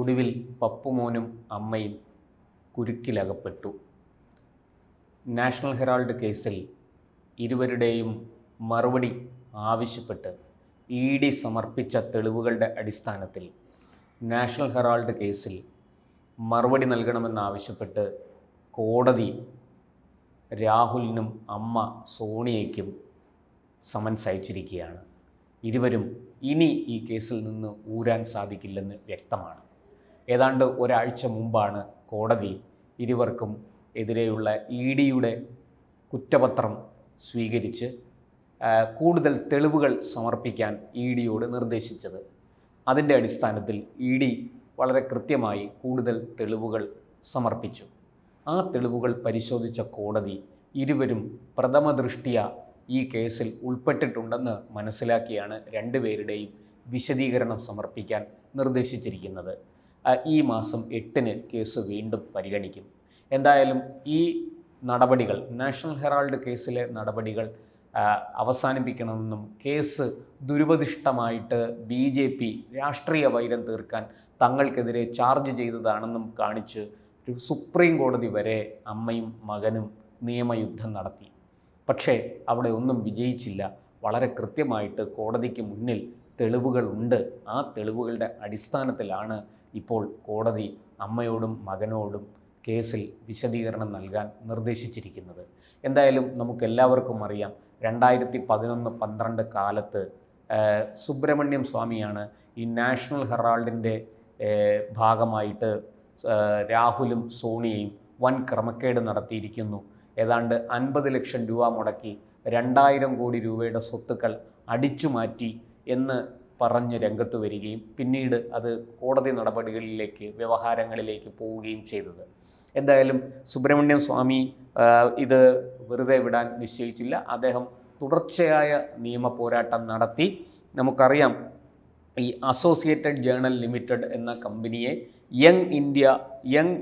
ഒടുവിൽ പപ്പുമോനും അമ്മയും കുരുക്കിലകപ്പെട്ടു. National Herald കേസിൽ ഇരുവരുടെയും മറുപടി ആവശ്യപ്പെട്ട് ED സമർപ്പിച്ച തെളിവുകളുടെ അടിസ്ഥാനത്തിൽ നാഷണൽ ഹെറാൾഡ് കേസിൽ മറുപടി നൽകണമെന്നാവശ്യപ്പെട്ട് കോടതി രാഹുലിനും അമ്മ സോണിയയ്ക്കും സമൻസ് അയച്ചിരിക്കുകയാണ്. ഇരുവരും ഇനി ഈ കേസിൽ നിന്ന് ഊരാൻ സാധിക്കില്ലെന്ന് വ്യക്തമാണ്. ഏതാണ്ട് ഒരാഴ്ച മുമ്പാണ് കോടതി ഇരുവർക്കും എതിരെയുള്ള EDയുടെ കുറ്റപത്രം സ്വീകരിച്ച് കൂടുതൽ തെളിവുകൾ സമർപ്പിക്കാൻ EDയോട് നിർദ്ദേശിച്ചത്. അതിൻ്റെ അടിസ്ഥാനത്തിൽ ED വളരെ കൃത്യമായി കൂടുതൽ തെളിവുകൾ സമർപ്പിച്ചു. ആ തെളിവുകൾ പരിശോധിച്ച കോടതി ഇരുവരും പ്രഥമ ദൃഷ്ട്യാ ഈ കേസിൽ ഉൾപ്പെട്ടിട്ടുണ്ടെന്ന് മനസ്സിലാക്കിയാണ് രണ്ടുപേരുടെയും വിശദീകരണം സമർപ്പിക്കാൻ നിർദ്ദേശിച്ചിരിക്കുന്നത്. ഈ മാസം 8-ന് കേസ് വീണ്ടും പരിഗണിക്കും. എന്തായാലും ഈ നടപടികൾ, നാഷണൽ ഹെറാൾഡ് കേസിലെ നടപടികൾ അവസാനിപ്പിക്കണമെന്നും കേസ് ദുരുപദിഷ്ടമായിട്ട് BJP രാഷ്ട്രീയ വൈരം തീർക്കാൻ തങ്ങൾക്കെതിരെ ചാർജ് ചെയ്തതാണെന്നും കാണിച്ച് ഒരു സുപ്രീം കോടതി വരെ അമ്മയും മകനും നിയമയുദ്ധം നടത്തി. പക്ഷേ അവിടെ ഒന്നും വിജയിച്ചില്ല. വളരെ കൃത്യമായിട്ട് കോടതിക്ക് മുന്നിൽ തെളിവുകളുണ്ട്. ആ തെളിവുകളുടെ അടിസ്ഥാനത്തിലാണ് ഇപ്പോൾ കോടതി അമ്മയോടും മകനോടും കേസിൽ വിശദീകരണം നൽകാൻ നിർദ്ദേശിച്ചിരിക്കുന്നത്. എന്തായാലും നമുക്കെല്ലാവർക്കും അറിയാം, 2011-12 കാലത്ത് സുബ്രഹ്മണ്യം സ്വാമിയാണ് ഈ നാഷണൽ ഹെറാൾഡിൻ്റെ ഭാഗമായിട്ട് രാഹുലും സോണിയയും വൻ ക്രമക്കേട് നടത്തിയിരിക്കുന്നു. ഏതാണ്ട് 50 ലക്ഷം രൂപ മുടക്കി 2000 കോടി രൂപയുടെ സ്വത്തുക്കൾ അടിച്ചുമാറ്റി എന്ന് പറഞ്ഞ് രംഗത്ത് വരികയും പിന്നീട് അത് കോടതി നടപടികളിലേക്ക്, വ്യവഹാരങ്ങളിലേക്ക് പോവുകയും ചെയ്തത്. എന്തായാലും സുബ്രഹ്മണ്യം സ്വാമി ഇത് വെറുതെ വിടാൻ നിശ്ചയിച്ചില്ല. അദ്ദേഹം തുടർച്ചയായ നിയമ പോരാട്ടം നടത്തി. നമുക്കറിയാം, ഈ അസോസിയേറ്റഡ് ജേണൽ ലിമിറ്റഡ് എന്ന കമ്പനിയെ യങ്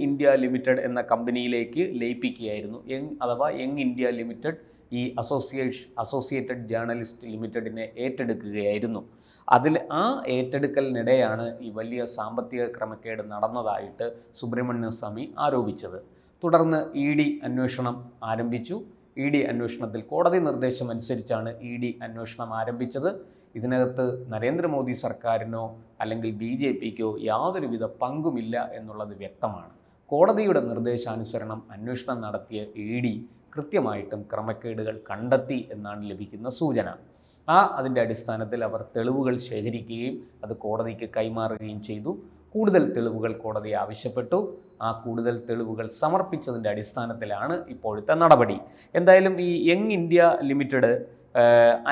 ഇന്ത്യ ലിമിറ്റഡ് എന്ന കമ്പനിയിലേക്ക് ലയിപ്പിക്കുകയായിരുന്നു. യങ് ഇന്ത്യ ലിമിറ്റഡ് ഈ അസോസിയേറ്റഡ് ജേർണലിസ്റ്റ് ലിമിറ്റഡിനെ ഏറ്റെടുക്കുകയായിരുന്നു. ആ ഏറ്റെടുക്കലിനിടെയാണ് ഈ വലിയ സാമ്പത്തിക ക്രമക്കേട് നടന്നതായിട്ട് സുബ്രഹ്മണ്യ സ്വാമി ആരോപിച്ചത്. തുടർന്ന് ED അന്വേഷണം ആരംഭിച്ചു. ED അന്വേഷണത്തിൽ കോടതി നിർദ്ദേശം അനുസരിച്ചാണ് ED അന്വേഷണം ആരംഭിച്ചത്. ഇതിനകത്ത് നരേന്ദ്രമോദി സർക്കാരിനോ അല്ലെങ്കിൽ BJPക്കോ യാതൊരുവിധ പങ്കുമില്ല എന്നുള്ളത് വ്യക്തമാണ്. കോടതിയുടെ നിർദ്ദേശാനുസരണം അന്വേഷണം നടത്തിയ ED കൃത്യമായിട്ടും ക്രമക്കേടുകൾ കണ്ടെത്തി എന്നാണ് ലഭിക്കുന്ന സൂചന. അതിൻ്റെ അടിസ്ഥാനത്തിൽ അവർ തെളിവുകൾ ശേഖരിക്കുകയും അത് കോടതിക്ക് കൈമാറുകയും ചെയ്തു. കൂടുതൽ തെളിവുകൾ കോടതി ആവശ്യപ്പെട്ടു. ആ കൂടുതൽ തെളിവുകൾ സമർപ്പിച്ചതിൻ്റെ അടിസ്ഥാനത്തിലാണ് ഇപ്പോഴത്തെ നടപടി. എന്തായാലും ഈ യങ് ഇന്ത്യ ലിമിറ്റഡ്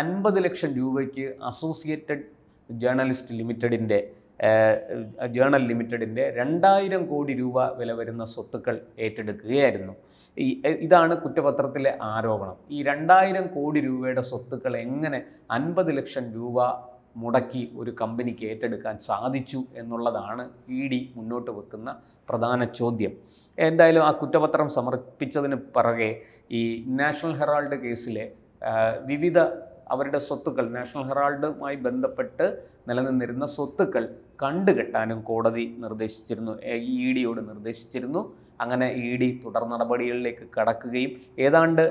50 ലക്ഷം രൂപയ്ക്ക് അസോസിയേറ്റഡ് ജേണൽ ലിമിറ്റഡിൻ്റെ 2000 കോടി രൂപ വില വരുന്ന സ്വത്തുക്കൾ ഏറ്റെടുക്കുകയായിരുന്നു. ഇതാണ് കുറ്റപത്രത്തിലെ ആരോപണം. ഈ 2000 കോടി രൂപയുടെ സ്വത്തുക്കൾ എങ്ങനെ 50 ലക്ഷം രൂപ മുടക്കി ഒരു കമ്പനിക്ക് ഏറ്റെടുക്കാൻ സാധിച്ചു എന്നുള്ളതാണ് ED മുന്നോട്ട് വെക്കുന്ന പ്രധാന ചോദ്യം. എന്തായാലും ആ കുറ്റപത്രം സമർപ്പിച്ചതിന് പിറകെ ഈ നാഷണൽ ഹെറാൾഡ് കേസിലെ വിവിധ അവരുടെ സ്വത്തുക്കൾ, നാഷണൽ ഹെറാൾഡുമായി ബന്ധപ്പെട്ട് നിലനിന്നിരുന്ന സ്വത്തുക്കൾ കണ്ടുകെട്ടാനും കോടതി നിർദ്ദേശിച്ചിരുന്നു, EDയോട് നിർദ്ദേശിച്ചിരുന്നു. അങ്ങനെ ED തുടർ നടപടികളിലേക്ക് കടക്കുകയും ഏതാണ്ട്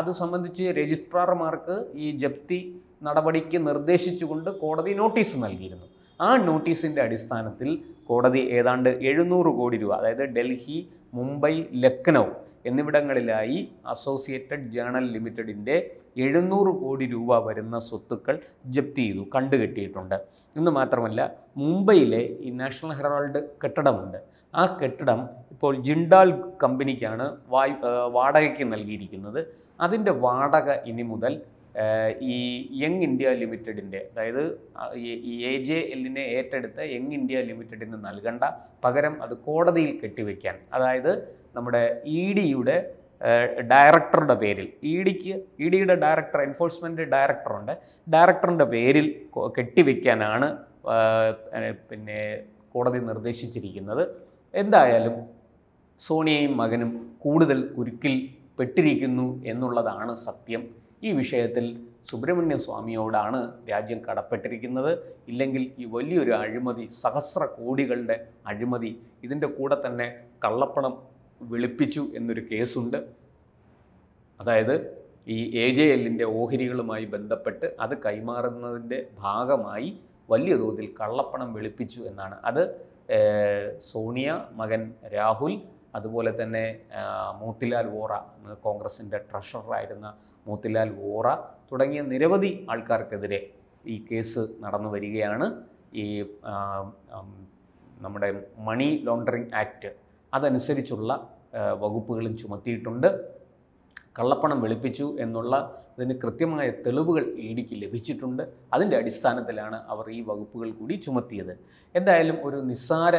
അത് സംബന്ധിച്ച് രജിസ്ട്രാർമാർക്ക് ഈ ജപ്തി നടപടിക്ക് നിർദ്ദേശിച്ചുകൊണ്ട് കോടതി നോട്ടീസ് നൽകിയിരുന്നു. ആ നോട്ടീസിൻ്റെ അടിസ്ഥാനത്തിൽ കോടതി ഏതാണ്ട് 700 കോടി രൂപ, അതായത് ഡൽഹി, മുംബൈ, ലക്നൗ എന്നിവിടങ്ങളിലായി അസോസിയേറ്റഡ് ജേണൽ ലിമിറ്റഡിൻ്റെ 700 കോടി രൂപ വരുന്ന സ്വത്തുക്കൾ ജപ്തി ചെയ്തു, കണ്ടുകെട്ടിയിട്ടുണ്ട്. എന്ന് മാത്രമല്ല, മുംബൈയിലെ ഈ നാഷണൽ ഹെറാൾഡ് കെട്ടിടമുണ്ട്. ആ കെട്ടിടം ഇപ്പോൾ ജിൻഡാൽ കമ്പനിക്കാണ് വാടകയ്ക്ക് നൽകിയിരിക്കുന്നത്. അതിൻ്റെ വാടക ഇനി മുതൽ ഈ യങ് ഇന്ത്യ ലിമിറ്റഡിൻ്റെ, അതായത് AJLനെ ഏറ്റെടുത്ത യങ് ഇന്ത്യ ലിമിറ്റഡിന് നൽകേണ്ട, പകരം അത് കോടതിയിൽ കെട്ടിവെക്കാൻ, അതായത് നമ്മുടെ EDയുടെ ഡയറക്ടറുടെ പേരിൽ, EDയുടെ ഡയറക്ടർ, എൻഫോഴ്സ്മെൻറ്റ് ഡയറക്ടറുണ്ട്, ഡയറക്ടറിൻ്റെ പേരിൽ കെട്ടിവെക്കാനാണ് കോടതി നിർദ്ദേശിച്ചിരിക്കുന്നത്. എന്തായാലും സോണിയയും മകനും കൂടുതൽ കുരുക്കിൽ പെട്ടിരിക്കുന്നു എന്നുള്ളതാണ് സത്യം. ഈ വിഷയത്തിൽ സുബ്രഹ്മണ്യ സ്വാമിയോടാണ് രാജ്യം കടപ്പെട്ടിരിക്കുന്നത്. ഇല്ലെങ്കിൽ ഈ വലിയൊരു അഴിമതി, സഹസ്ര കോടികളുടെ അഴിമതി, ഇതിൻ്റെ കൂടെ തന്നെ കള്ളപ്പണം വെളുപ്പിച്ചു എന്നൊരു കേസുണ്ട്. അതായത് ഈ AJLൻ്റെ ഓഹരികളുമായി ബന്ധപ്പെട്ട് അത് കൈമാറുന്നതിൻ്റെ ഭാഗമായി വലിയ തോതിൽ കള്ളപ്പണം വെളുപ്പിച്ചു എന്നാണ്. അത് സോണിയ, മകൻ രാഹുൽ, അതുപോലെ തന്നെ മോത്തിലാൽ വോറ, കോൺഗ്രസിൻ്റെ ട്രഷററായിരുന്ന മോത്തിലാൽ വോറ തുടങ്ങിയ നിരവധി ആൾക്കാർക്കെതിരെ ഈ കേസ് നടന്നു വരികയാണ്. ഈ നമ്മുടെ മണി ലോണ്ടറിങ് ആക്ട് അതനുസരിച്ചുള്ള വകുപ്പുകളും ചുമത്തിയിട്ടുണ്ട്. കള്ളപ്പണം വെളുപ്പിച്ചു എന്നുള്ള ഇതിന് കൃത്യമായ തെളിവുകൾ EDക്ക് ലഭിച്ചിട്ടുണ്ട്. അതിൻ്റെ അടിസ്ഥാനത്തിലാണ് അവർ ഈ വകുപ്പുകൾ കൂടി ചുമത്തിയത്. എന്തായാലും ഒരു നിസ്സാര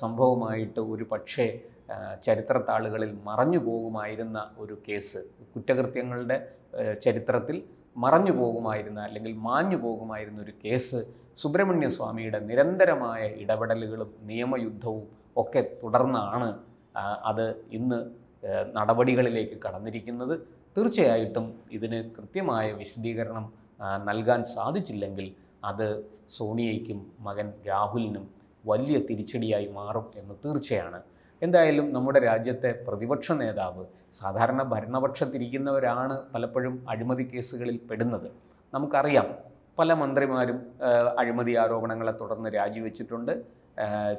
സംഭവമായിട്ട് ഒരു പക്ഷേ ചരിത്രത്താളുകളിൽ മറഞ്ഞു പോകുമായിരുന്ന ഒരു കേസ്, കുറ്റകൃത്യങ്ങളുടെ ചരിത്രത്തിൽ മറഞ്ഞു പോകുമായിരുന്ന അല്ലെങ്കിൽ മാഞ്ഞു പോകുമായിരുന്ന ഒരു കേസ്, സുബ്രഹ്മണ്യ സ്വാമിയുടെ നിരന്തരമായ ഇടപെടലുകളും നിയമയുദ്ധവും ഒക്കെ തുടർന്നാണ് അത് ഇന്ന് നടപടികളിലേക്ക് കടന്നിരിക്കുന്നത്. തീർച്ചയായിട്ടും ഇതിന് കൃത്യമായ വിശദീകരണം നൽകാൻ സാധിച്ചില്ലെങ്കിൽ അത് സോണിയയ്ക്കും മകൻ രാഹുലിനും വലിയ തിരിച്ചടിയായി മാറും എന്ന് തീർച്ചയാണ്. എന്തായാലും നമ്മുടെ രാജ്യത്തെ പ്രതിപക്ഷ നേതാവ്, സാധാരണ ഭരണപക്ഷത്തിരിക്കുന്നവരാണ് പലപ്പോഴും അഴിമതി കേസുകളിൽ പെടുന്നത്. നമുക്കറിയാം, പല മന്ത്രിമാരും അഴിമതി ആരോപണങ്ങളെ തുടർന്ന് രാജിവെച്ചിട്ടുണ്ട്.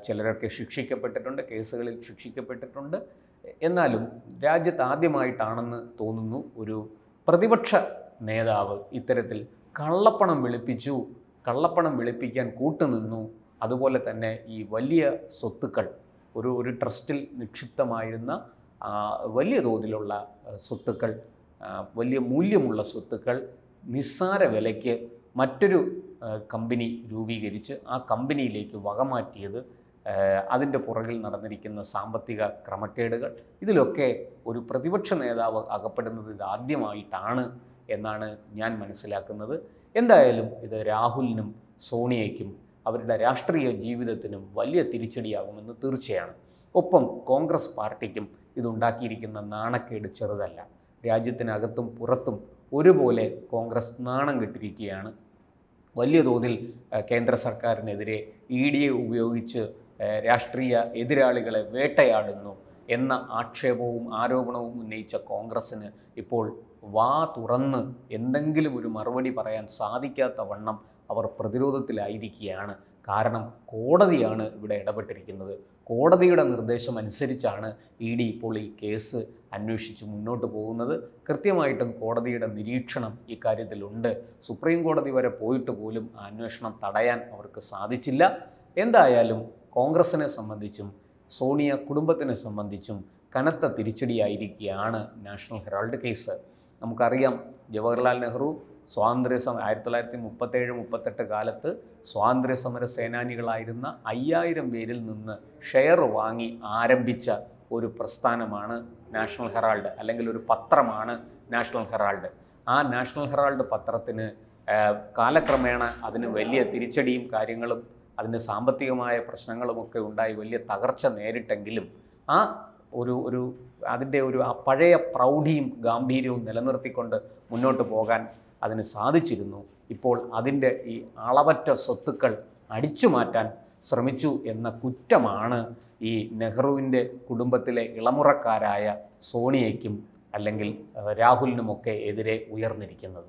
ചിലരൊക്കെ ശിക്ഷിക്കപ്പെട്ടിട്ടുണ്ട്, കേസുകളിൽ ശിക്ഷിക്കപ്പെട്ടിട്ടുണ്ട്. എന്നാലും രാജ്യത്ത് ആദ്യമായിട്ടാണെന്ന് തോന്നുന്നു ഒരു പ്രതിപക്ഷ നേതാവ് ഇത്തരത്തിൽ കള്ളപ്പണം വെളുപ്പിച്ചു, കള്ളപ്പണം വെളുപ്പിക്കാൻ കൂട്ടുനിന്നു, അതുപോലെ തന്നെ ഈ വലിയ സ്വത്തുക്കൾ, ഒരു ട്രസ്റ്റിൽ നിക്ഷിപ്തമായിരുന്ന വലിയ തോതിലുള്ള സ്വത്തുക്കൾ, വലിയ മൂല്യമുള്ള സ്വത്തുക്കൾ നിസ്സാര വിലയ്ക്ക് മറ്റൊരു കമ്പനി രൂപീകരിച്ച് ആ കമ്പനിയിലേക്ക് വകമാറ്റിയത്, അതിൻ്റെ പുറകിൽ നടന്നിരിക്കുന്ന സാമ്പത്തിക ക്രമക്കേടുകൾ, ഇതിലൊക്കെ ഒരു പ്രതിപക്ഷ നേതാവ് അകപ്പെടുന്നത് ഇതാദ്യമായിട്ടാണ് എന്നാണ് ഞാൻ മനസ്സിലാക്കുന്നത്. എന്തായാലും ഇത് രാഹുലിനും സോണിയയ്ക്കും അവരുടെ രാഷ്ട്രീയ ജീവിതത്തിനും വലിയ തിരിച്ചടിയാകുമെന്ന് തീർച്ചയാണ്. ഒപ്പം കോൺഗ്രസ് പാർട്ടിക്കും ഇതുണ്ടാക്കിയിരിക്കുന്ന നാണക്കേട് ചെറുതല്ല. രാജ്യത്തിനകത്തും പുറത്തും ഒരുപോലെ കോൺഗ്രസ് നാണം കെട്ടിരിക്കുകയാണ്. വലിയ തോതിൽ കേന്ദ്ര സർക്കാരിനെതിരെ EDയെ ഉപയോഗിച്ച് രാഷ്ട്രീയ എതിരാളികളെ വേട്ടയാടുന്നു എന്ന ആക്ഷേപവും ആരോപണവും ഉന്നയിച്ച കോൺഗ്രസ്സിന് ഇപ്പോൾ വാ തുറന്ന് എന്തെങ്കിലും ഒരു മറുപടി പറയാൻ സാധിക്കാത്ത വണ്ണം അവർ പ്രതിരോധത്തിലായിരിക്കുകയാണ്. കാരണം കോടതിയാണ് ഇവിടെ ഇടപെട്ടിരിക്കുന്നത്. കോടതിയുടെ നിർദ്ദേശം അനുസരിച്ചാണ് ED ഇപ്പോൾ ഈ കേസ് അന്വേഷിച്ച് മുന്നോട്ട് പോകുന്നത്. കൃത്യമായിട്ടും കോടതിയുടെ നിരീക്ഷണം ഇക്കാര്യത്തിലുണ്ട്. സുപ്രീം കോടതി വരെ പോയിട്ട് പോലും ആ അന്വേഷണം തടയാൻ അവർക്ക് സാധിച്ചില്ല. എന്തായാലും കോൺഗ്രസിനെ സംബന്ധിച്ചും സോണിയ കുടുംബത്തിനെ സംബന്ധിച്ചും കനത്ത തിരിച്ചടിയായിരിക്കുകയാണ് നാഷണൽ ഹെറാൾഡ് കേസ്. നമുക്കറിയാം, ജവഹർലാൽ നെഹ്റു 1937-38 കാലത്ത് സ്വാതന്ത്ര്യ സമര സേനാനികളായിരുന്ന 5000 പേരിൽ നിന്ന് ഷെയർ വാങ്ങി ആരംഭിച്ച ഒരു പ്രസ്ഥാനമാണ് നാഷണൽ ഹെറാൾഡ്, അല്ലെങ്കിൽ ഒരു പത്രമാണ് നാഷണൽ ഹെറാൾഡ്. ആ നാഷണൽ ഹെറാൾഡ് പത്രത്തിന് കാലക്രമേണ അതിന് വലിയ തിരിച്ചടിയും കാര്യങ്ങളും അതിന് സാമ്പത്തികമായ പ്രശ്നങ്ങളുമൊക്കെ ഉണ്ടായി വലിയ തകർച്ച നേരിട്ടെങ്കിലും അതിൻ്റെ ആ പഴയ പ്രൗഢിയും ഗാംഭീര്യവും നിലനിർത്തിക്കൊണ്ട് മുന്നോട്ട് പോകാൻ അതിന് സാധിച്ചിരുന്നു. ഇപ്പോൾ അതിൻ്റെ ഈ അളവറ്റ സ്വത്തുക്കൾ അടിച്ചു മാറ്റാൻ ശ്രമിച്ചു എന്ന കുറ്റമാണ് ഈ നെഹ്റുവിൻ്റെ കുടുംബത്തിലെ ഇളമുറക്കാരായ സോണിയയ്ക്കും അല്ലെങ്കിൽ രാഹുലിനുമൊക്കെ എതിരെ ഉയർന്നിരിക്കുന്നത്.